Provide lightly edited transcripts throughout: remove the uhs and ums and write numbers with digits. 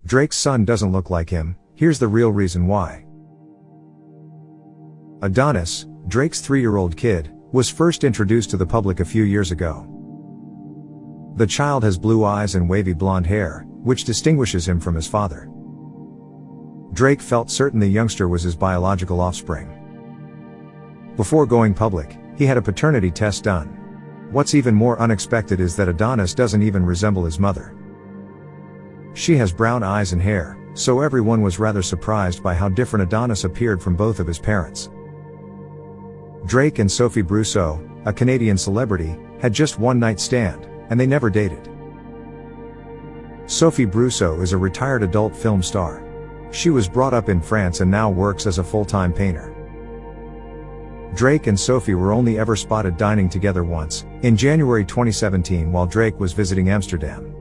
Drake's son doesn't look like him. Here's the real reason why. Adonis, Drake's 3-year-old kid, was first introduced to the public a few years ago. The child has blue eyes and wavy blonde hair, which distinguishes him from his father. Drake felt certain the youngster was his biological offspring. Before going public, he had a paternity test done. What's even more unexpected is that Adonis doesn't even resemble his mother. She has brown eyes and hair, so everyone was rather surprised by how different Adonis appeared from both of his parents. Drake and Sophie Brousseau, a Canadian celebrity, had just one night stand, and they never dated. Sophie Brousseau is a retired adult film star. She was brought up in France and now works as a full-time painter. Drake and Sophie were only ever spotted dining together once, in January 2017 while Drake was visiting Amsterdam.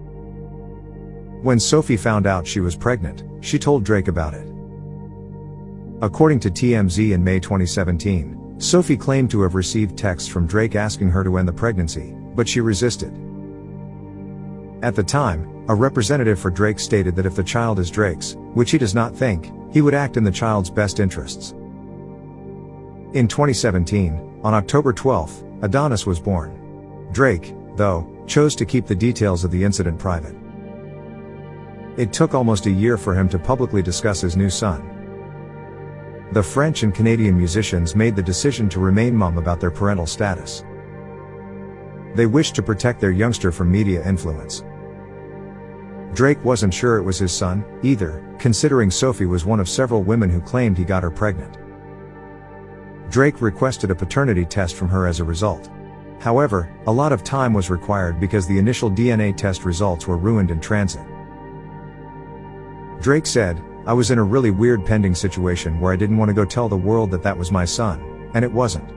When Sophie found out she was pregnant, she told Drake about it. According to TMZ in May 2017, Sophie claimed to have received texts from Drake asking her to end the pregnancy, but she resisted. At the time, a representative for Drake stated that if the child is Drake's, which he does not think, he would act in the child's best interests. In 2017, on October 12, Adonis was born. Drake, though, chose to keep the details of the incident private. It took almost a year for him to publicly discuss his new son. The French and Canadian musicians made the decision to remain mum about their parental status. They wished to protect their youngster from media influence. Drake wasn't sure it was his son, either, considering Sophie was one of several women who claimed he got her pregnant. Drake requested a paternity test from her as a result. However, a lot of time was required because the initial DNA test results were ruined in transit. Drake said, "I was in a really weird pending situation where I didn't want to go tell the world that that was my son, and it wasn't."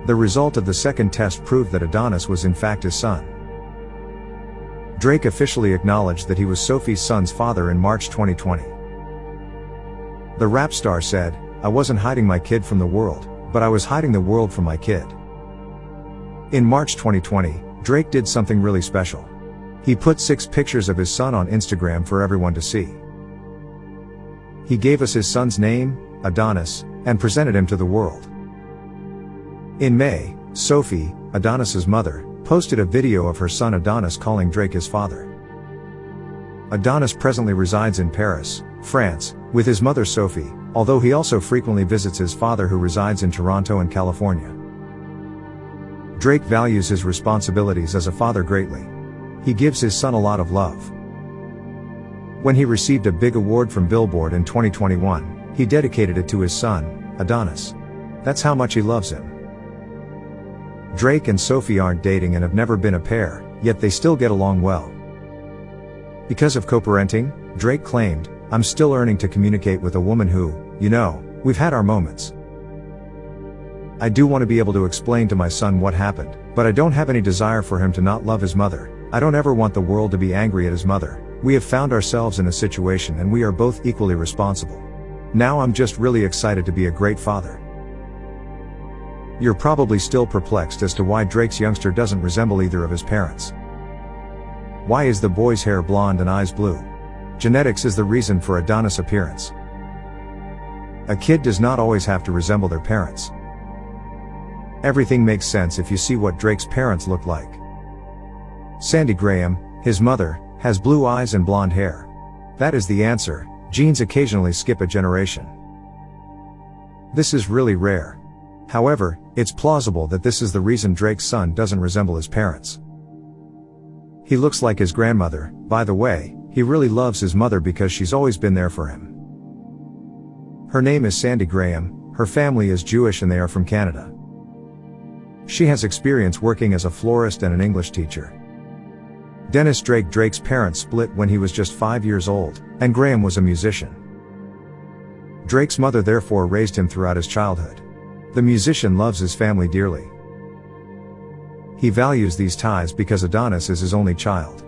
The result of the second test proved that Adonis was in fact his son. Drake officially acknowledged that he was Sophie's son's father in March 2020. The rap star said, "I wasn't hiding my kid from the world, but I was hiding the world from my kid." In March 2020, Drake did something really special. He put 6 pictures of his son on Instagram for everyone to see. He gave us his son's name, Adonis, and presented him to the world. In May, Sophie, Adonis's mother, posted a video of her son Adonis calling Drake his father. Adonis presently resides in Paris, France, with his mother Sophie, although he also frequently visits his father who resides in Toronto and California. Drake values his responsibilities as a father greatly. He gives his son a lot of love. When he received a big award from Billboard in 2021, he dedicated it to his son, Adonis. That's how much he loves him. Drake and Sophie aren't dating and have never been a pair, yet they still get along well. Because of co-parenting, Drake claimed, "I'm still learning to communicate with a woman who, we've had our moments. I do want to be able to explain to my son what happened, but I don't have any desire for him to not love his mother. I don't ever want the world to be angry at his mother. We have found ourselves in a situation and we are both equally responsible. Now I'm just really excited to be a great father." You're probably still perplexed as to why Drake's youngster doesn't resemble either of his parents. Why is the boy's hair blonde and eyes blue? Genetics is the reason for Adonis' appearance. A kid does not always have to resemble their parents. Everything makes sense if you see what Drake's parents look like. Sandy Graham, his mother, has blue eyes and blonde hair. That is the answer. Genes occasionally skip a generation. This is really rare. However, it's plausible that this is the reason Drake's son doesn't resemble his parents. He looks like his grandmother. By the way, he really loves his mother because she's always been there for him. Her name is Sandy Graham, her family is Jewish and they are from Canada. She has experience working as a florist and an English teacher. Dennis Drake, Drake's parents split when he was just 5 years old, and Graham was a musician. Drake's mother therefore raised him throughout his childhood. The musician loves his family dearly. He values these ties because Adonis is his only child.